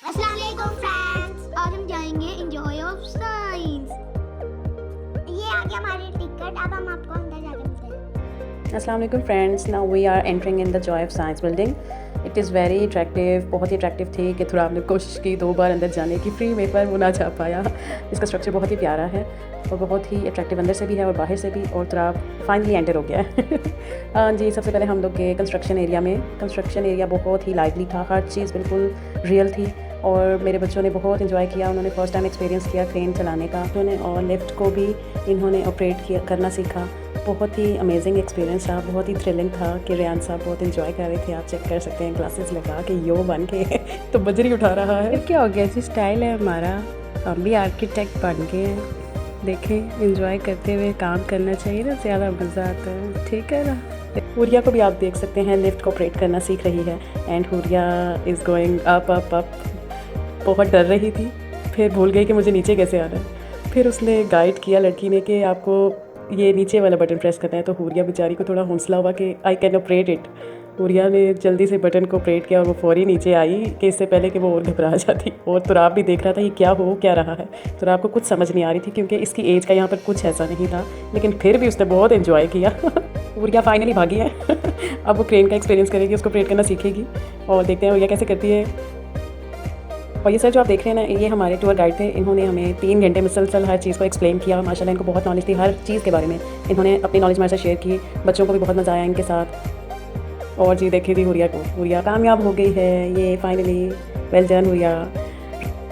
अस्सलाम वालेकुम फ्रेंड्स, आज हम जाएंगे एंजॉय ऑफ साइंस। ये आ गया हमारी टिकट, अब हम आपको अंदर जाके मिलते हैं। अस्सलाम वालेकुम friends, now we are entering in the Joy of Science building. It is very attractive, बहुत ही अट्रैक्टिव थी कि थोड़ा हमने कोशिश की 2 बार अंदर जाने की फ्री में, पर वो ना जा पाया। इसका स्ट्रक्चर बहुत ही प्यारा है और बहुत ही अट्रैक्टिव अंदर से भी है और बाहर से भी, और थोड़ा फाइनली एंटर हो गया है। जी, सबसे पहले हम लोग गए कंस्ट्रक्शन एरिया में। कंस्ट्रक्शन एरिया बहुत ही लाइवली था, हर चीज़ बिल्कुल रियल थी और मेरे बच्चों ने बहुत इंजॉय किया। उन्होंने फ़र्स्ट टाइम एक्सपीरियंस किया क्रेन चलाने का उन्होंने, और लिफ्ट को भी इन्होंने ऑपरेट किया करना सीखा। बहुत ही अमेजिंग एक्सपीरियंस था, बहुत ही थ्रिलिंग था कि रेयान साहब बहुत इंजॉय कर रहे थे। आप चेक कर सकते हैं ग्लासेस लगा के यो बन के तो बजरी उठा रहा है। फिर क्या हो गया जी, स्टाइल है हमारा, हम भी आर्किटेक्ट बन गए हैं। देखें, इंजॉय करते हुए काम करना चाहिए ना, ज़्यादा मज़ा आता है। ठीक है ना। हुरिया को भी आप देख सकते हैं लिफ्ट को ऑपरेट करना सीख रही है and Huriya is going up up up. बहुत डर रही थी, फिर भूल गई कि मुझे नीचे कैसे आना है। फिर उसने गाइड किया लड़की ने कि आपको ये नीचे वाला बटन प्रेस करना है, तो हुरिया बेचारी को थोड़ा हौसला हुआ कि I can operate it. Huriya ने जल्दी से बटन को ऑपरेट किया और वो फौरी नीचे आई कि इससे पहले कि वो और घबरा जाती। और तुराब भी देख रहा था ये क्या हो क्या रहा है। तुराब को कुछ समझ नहीं आ रही थी क्योंकि इसकी एज का यहाँ पर कुछ ऐसा नहीं था, लेकिन फिर भी उसने बहुत इन्जॉय किया। हुरिया फाइनली भागी है। अब वो क्रेन का एक्सपीरियंस करेगी, उसको ऑपरेट करना सीखेगी और देखते हैं हुरिया कैसे करती है। और ये सर जो आप देख रहे हैं ना, ये हमारे टूर गाइड थे। इन्होंने हमें 3 घंटे मुसलसल हर चीज़ को एक्सप्लेन किया। माशाल्लाह इनको बहुत नॉलेज थी हर चीज़ के बारे में। इन्होंने अपनी नॉलेज हमारे साथ शेयर की, बच्चों को भी बहुत मज़ा आया इनके साथ। और जी देखी थी हुरिया को, हुरिया कामयाब हो गई है ये finally. Well done Huriya.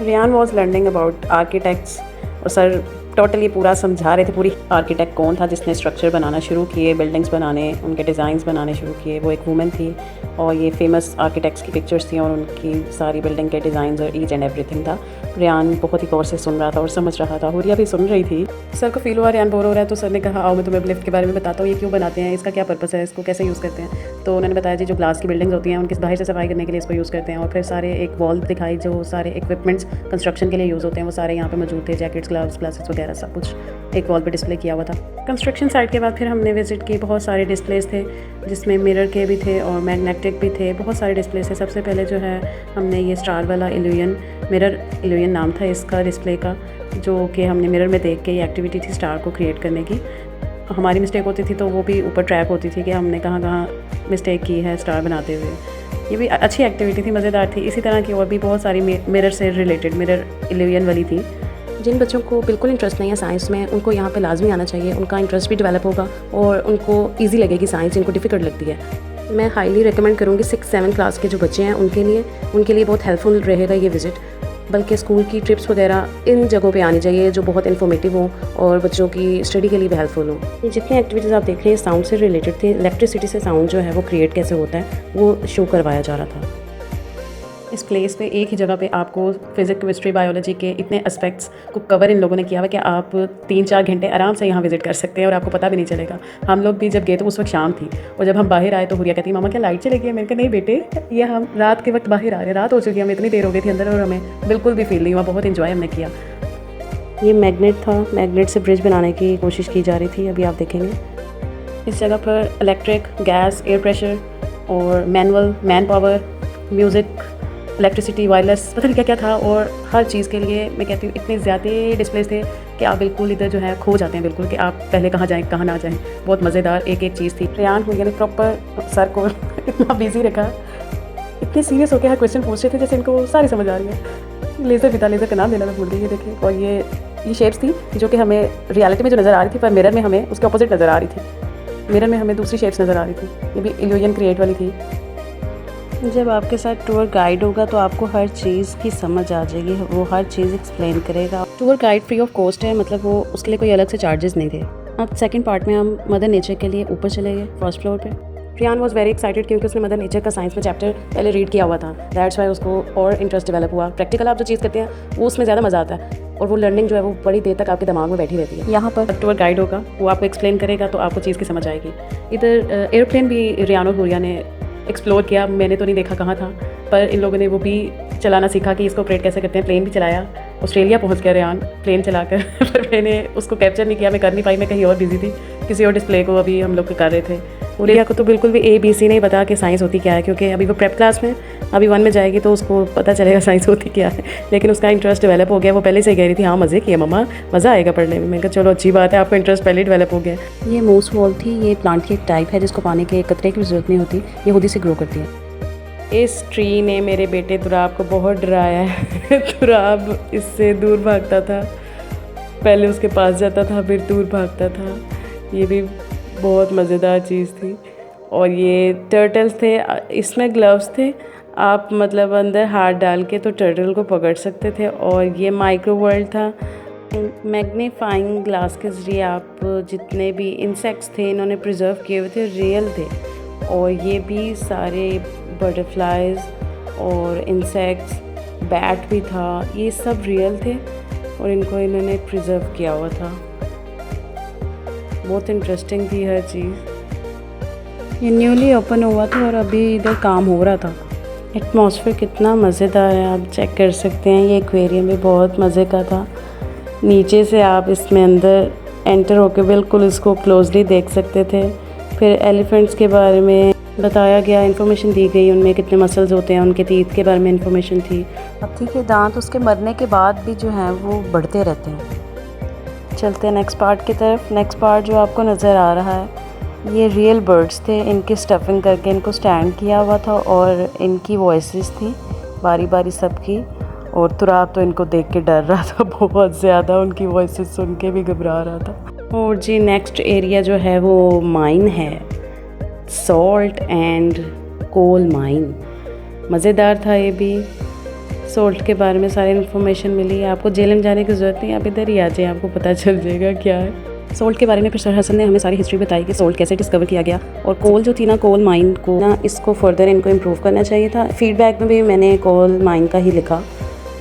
Rayan was learning about architects और सर टोटली पूरा समझा रहे थे पूरी आर्किटेक्ट कौन था जिसने स्ट्रक्चर बनाना शुरू किए, बिल्डिंग्स बनाने, उनके डिज़ाइंस बनाने शुरू किए। वो एक वुमेन थी और ये फेमस आर्किटेक्ट्स की पिक्चर्स थी और उनकी सारी बिल्डिंग के डिज़ाइंस और ईच एंड एवरीथिंग था। रेयान बहुत ही गौर से सुन रहा था और समझ रहा था। हुरिया भी सुन रही थी। सर को फील हुआ रेयान बोर हो रहा है, तो सर ने कहा आओ मैं तुम्हें लिफ्ट के बारे में बताता हूँ, ये क्यों बनाते हैं, इसका क्या पर्पस है, इसको कैसे यूज़ करते हैं। तो उन्होंने बताया जी जो ग्लास की बिल्डिंग्स होती हैं उनकी बाहर से सफाई करने के लिए इसको यूज़ करते हैं। और फिर सारे एक वॉल दिखाई, जो सारे इक्विपमेंट्स कंस्ट्रक्शन के लिए यूज़ होते हैं वो सारे यहाँ पे मौजूद थे। जैकेट्स, ग्लव्स, ग्लासेस वगैरह सब कुछ एक वॉल पे डिस्प्ले किया हुआ था। कंस्ट्रक्शन साइट के बाद फिर हमने विज़िट की, बहुत सारे डिस्प्लेस थे जिसमें मिरर के भी थे और मैग्नेटिक भी थे, बहुत सारे डिस्प्लेस थे। सबसे पहले जो है हमने ये स्टार वाला इल्यूजन, मिरर इल्यूजन नाम था इसका डिस्प्ले का, जो कि हमने मिरर में देख के ये एक्टिविटी थी स्टार को क्रिएट करने की। हमारी मिस्टेक होती थी तो वो भी ऊपर ट्रैक होती थी कि हमने कहाँ कहाँ मिस्टेक की है स्टार बनाते हुए। ये भी अच्छी एक्टिविटी थी, मज़ेदार थी। इसी तरह की और भी बहुत सारी मिरर से रिलेटेड, मिरर इल्यूजन वाली थी। जिन बच्चों को बिल्कुल इंटरेस्ट नहीं है साइंस में, उनको यहाँ पे लाजमी आना चाहिए। उनका इंटरेस्ट भी डेवलप होगा और उनको इजी लगेगी साइंस, जिनको डिफ़िकल्ट लगती है। मैं हाईली रिकमेंड करूँगी 6-7 क्लास के जो बच्चे हैं उनके लिए बहुत हेल्पफुल रहेगा ये विज़िट। बल्कि स्कूल की ट्रिप्स वगैरह इन जगहों पे आनी चाहिए जो बहुत इन्फॉर्मेटिव हो और बच्चों की स्टडी के लिए भी हेल्पफुल हो। ये जितनी एक्टिविटीज़ आप देख रहे हैं साउंड से रिलेटेड थी। इलेक्ट्रिसिटी से साउंड जो है वो क्रिएट कैसे होता है वो शो करवाया जा रहा था। इस प्लेस पे एक ही जगह पे आपको फिज़िक्स, केमिस्ट्री, बायोलॉजी के इतने एस्पेक्ट्स को कवर इन लोगों ने किया हुआ कि आप 3-4 घंटे आराम से यहाँ विज़िट कर सकते हैं और आपको पता भी नहीं चलेगा। हम लोग भी जब गए तो उस वक्त शाम थी और जब हम बाहर आए तो हुरिया कहती मामा क्या लाइट चली गई है। मैंने कहा नहीं बेटे, ये हम रात के वक्त बाहर आ रहे हैं, रात हो चुकी है, हमें इतनी देर हो गई थी अंदर और हमें बिल्कुल भी फील नहीं हुआ। बहुत इन्जॉय हमने किया। ये मैग्नेट था, मैग्नेट से ब्रिज बनाने की कोशिश की जा रही थी, अभी आप देखेंगे। इस जगह पर इलेक्ट्रिक, गैस, एयर प्रेशर और manual, man power, music, electricity, wireless, पता नहीं क्या क्या था। और हर चीज़ के लिए मैं कहती हूँ इतने ज़्यादा डिस्प्लेस थे कि आप बिल्कुल इधर जो है खो जाते हैं बिल्कुल, कि आप पहले कहाँ जाएँ कहाँ ना जाएँ। बहुत मज़ेदार एक एक चीज़ थी। रेयान हुई ने प्रॉपर सर को इतना बिजी रखा, इतने सीरियस होकर हर क्वेश्चन पूछ रहे थे जैसे इनको सारी समझ आ रही है। लेज़र भी था, लेज़र का नाम लेना मैं भूल गई। ये देखिए, और ये शेप्स थी जो कि हमें रियलिटी में जो नज़र आ रही थी, पर मिरर में हमें उसके अपोजिट नज़र आ रही थी। मिरर में हमें दूसरी शेप्स नज़र आ रही थी। ये भी इल्यूजन क्रिएट वाली थी। जब आपके साथ टूर गाइड होगा तो आपको हर चीज़ की समझ आ जाएगी, वो हर चीज़ एक्सप्लेन करेगा। Tour guide free of cost है, मतलब वो उसके लिए कोई अलग से चार्जेस नहीं थे। अब सेकंड पार्ट में हम मदर नेचर के लिए ऊपर चले गए, फर्स्ट फ्लोर पे। रेयान वॉज वेरी एक्साइटेड क्योंकि उसने मदर नेचर का साइंस में चैप्टर पहले रीड किया हुआ था। दैट्स वाई उसको और इंटरेस्ट डेवलप हुआ। प्रैक्टिकल आप जो चीज़ करते हैं वो उसमें ज़्यादा मज़ा आता है और वो लर्निंग जो है वो बड़ी देर तक आपके दिमाग में बैठी रहती है। यहाँ पर टूर गाइड होगा, वो आपको एक्सप्लेन करेगा तो आपको चीज़ की समझ आएगी। इधर एयरप्लेन भी रेयान और हुरिया ने एक्सप्लोर किया। मैंने तो नहीं देखा कहाँ था, पर इन लोगों ने वो भी चलाना सीखा कि इसको ऑपरेट कैसे करते हैं। प्लेन भी चलाया, ऑस्ट्रेलिया पहुंच गया रेयान प्लेन चलाकर पर मैंने उसको कैप्चर नहीं किया, मैं कर नहीं पाई, मैं कहीं और बिजी थी, किसी और डिस्प्ले को अभी हम लोग कर रहे थे। हुरिया को तो बिल्कुल भी ABC नहीं पता कि साइंस होती क्या है, क्योंकि अभी वो प्रेप क्लास में, अभी 1 में जाएगी तो उसको पता चलेगा साइंस होती क्या है। लेकिन उसका इंटरेस्ट डेवलप हो गया। वो पहले से कह रही थी हाँ मज़े किए मम्मा, मज़ा आएगा पढ़ने में। मैंने कहा चलो अच्छी बात है, आपका इंटरेस्ट पहले ही डेवलप हो गया। ये मूस वॉल थी। ये प्लांट की एक टाइप है जिसको पानी के कतरे की ज़रूरत नहीं होती, ये खुद ही से ग्रो करती है। इस ट्री ने मेरे बेटे तुराब को बहुत डराया है। तुराब इससे दूर भागता था, पहले उसके पास जाता था फिर दूर भागता था। ये भी बहुत मज़ेदार चीज़ थी। और ये टर्टल्स थे, इसमें ग्लव्स थे, आप मतलब अंदर हाथ डाल के तो टर्टल को पकड़ सकते थे। और ये माइक्रो वर्ल्ड था। मैग्नीफाइंग ग्लास के ज़रिए आप जितने भी इंसेक्ट्स थे इन्होंने प्रिजर्व किए हुए थे, रियल थे। और ये भी सारे बटरफ्लाइज और इंसेक्ट्स, बैट भी था, ये सब रियल थे और इनको इन्होंने प्रिजर्व किया हुआ था। बहुत इंटरेस्टिंग थी हर चीज़। ये न्यूली ओपन हुआ था और अभी इधर काम हो रहा था। एटमॉस्फेयर कितना मज़ेदार है, आप चेक कर सकते हैं। ये एक्वेरियम भी बहुत मज़े का था। नीचे से आप इसमें अंदर एंटर होकर बिल्कुल इसको क्लोजली देख सकते थे। फिर एलिफेंट्स के बारे में बताया गया, इन्फॉर्मेशन दी गई, उनमें कितने मसल्स होते हैं, उनके टीथ के बारे में इन्फॉर्मेशन थी। हाथी के दांत उसके मरने के बाद भी जो हैं वो बढ़ते रहते हैं। चलते हैं नेक्स्ट पार्ट की तरफ। नेक्स्ट पार्ट जो आपको नज़र आ रहा है ये रियल बर्ड्स थे, इनकी स्टफिंग करके इनको स्टैंड किया हुआ था और इनकी वॉइसेस थी बारी बारी सबकी। और तुराब तो इनको देख के डर रहा था बहुत ज़्यादा, उनकी वॉइसेस सुन के भी घबरा रहा था। और जी नेक्स्ट एरिया जो है वो माइन है, सॉल्ट एंड कोल माइन। मज़ेदार था ये भी। सॉल्ट के बारे में सारी इन्फॉर्मेशन मिली। आपको जेल में जाने की ज़रूरत नहीं, आप इधर ही आ जाए, आपको पता चल जाएगा क्या है। सॉल्ट के बारे में फिर सर हसन ने हमें सारी हिस्ट्री बताई कि सॉल्ट कैसे डिस्कवर किया गया। और कोल जो थी ना, कोल माइन को ना इसको फर्दर इनको इम्प्रूव करना चाहिए था। फीडबैक में भी मैंने कोल माइन का ही लिखा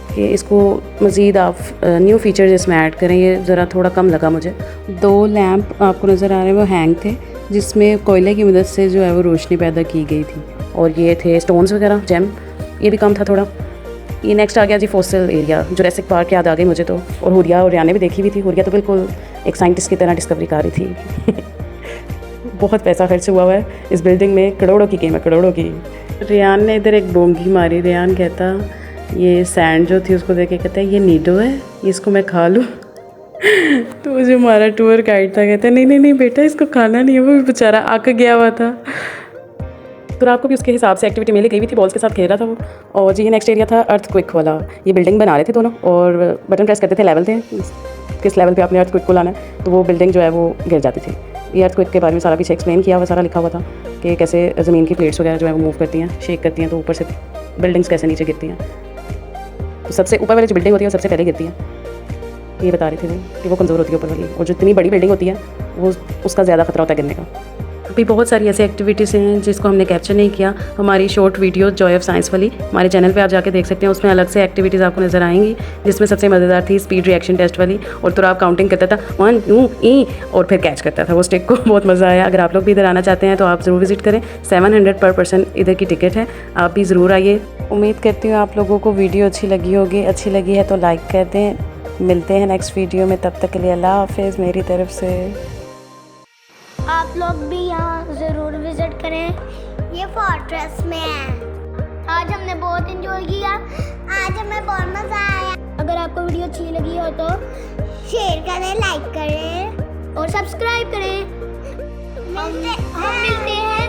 कि इसको मज़ीद आप न्यू फीचर्स इसमें ऐड करें। ये ज़रा थोड़ा कम लगा मुझे। 2 लैंप आपको नज़र आ रहे हैं वो हैंग थे, जिसमें कोयले की मदद से जो है वो रोशनी पैदा की गई थी। और ये थे स्टोन्स वगैरह, जेम, ये भी कम था थोड़ा। ये नेक्स्ट आ गया जी फॉसिल एरिया। जुरासिक पार्क याद आ गई मुझे तो। और हुरिया और रियान ने भी देखी हुई थी। हुरिया तो बिल्कुल एक साइंटिस्ट की तरह डिस्कवरी कर रही थी। बहुत पैसा खर्च हुआ है इस बिल्डिंग में, करोड़ों की कीमत, करोड़ों की। रियान ने इधर एक बोंगी मारी। रियान कहता, ये सैंड जो थी उसको देख के कहता है ये नीडो है, इसको मैं खा लूँ। तो जो हमारा टूर गाइड था कहता है नहीं नहीं नहीं बेटा, इसको खाना नहीं है, वो बेचारा अक गया हुआ था। तो आपको भी उसके हिसाब से एक्टिविटी मिली गई हुई थी, बॉल्स के साथ खेल रहा था वो। और जी ये नेक्स्ट एरिया था अर्थक्वेक वाला। ये बिल्डिंग बना रहे थे दोनों और बटन प्रेस करते थे, लेवल थे, किस लेवल पे आपने अर्थक्वेक को लाना है, तो वो बिल्डिंग जो है वो गिर जाती थी। ये अर्थक्वेक के बारे में सारा पीछे एक्सप्लेन किया हुआ, सारा लिखा हुआ था कि कैसे ज़मीन की प्लेट्स वगैरह जो है वो मूव करती हैं, शेक करती हैं, तो ऊपर से बिल्डिंग्स कैसे नीचे गिरती हैं। तो सबसे ऊपर वाली जो बिल्डिंग होती है वो सबसे पहले गिरती है। ये बता रही थी वो कि वो कमज़ोर होती है ऊपर वाली, और जितनी बड़ी बिल्डिंग होती है वो उसका ज़्यादा खतरा होता है गिरने का। अभी बहुत सारी ऐसी एक्टिविटीज़ हैं जिसको हमने कैप्चर नहीं किया। हमारी short video Joy of science वाली हमारे चैनल पे आप जाके देख सकते हैं। उसमें अलग से एक्टिविटीज़ आपको नज़र आएंगी, जिसमें सबसे मज़ेदार थी स्पीड रिएक्शन टेस्ट वाली। और तो आप काउंटिंग करता था 1 2 ई और फिर कैच करता था वो स्टिक को। बहुत मज़ा आया। अगर आप लोग भी इधर आना चाहते हैं तो आप ज़रूर विजिट करें। 700 पर पर्सन इधर की टिकट है, आप भी ज़रूर आइए। उम्मीद करती हूँ आप लोगों को वीडियो अच्छी लगी होगी। अच्छी लगी है तो लाइक कर दें। मिलते हैं नेक्स्ट वीडियो में, तब तक के लिए अल्लाह हाफिज़ मेरी तरफ से। आप लोग भी यहाँ ज़रूर विज़िट करें, ये फोर्ट्रेस में है। आज हमने बहुत इंजॉय किया, आज हमें बहुत मज़ा आया। अगर आपको वीडियो अच्छी लगी हो तो शेयर करें, लाइक करें और सब्सक्राइब करें। हम मिलते हैं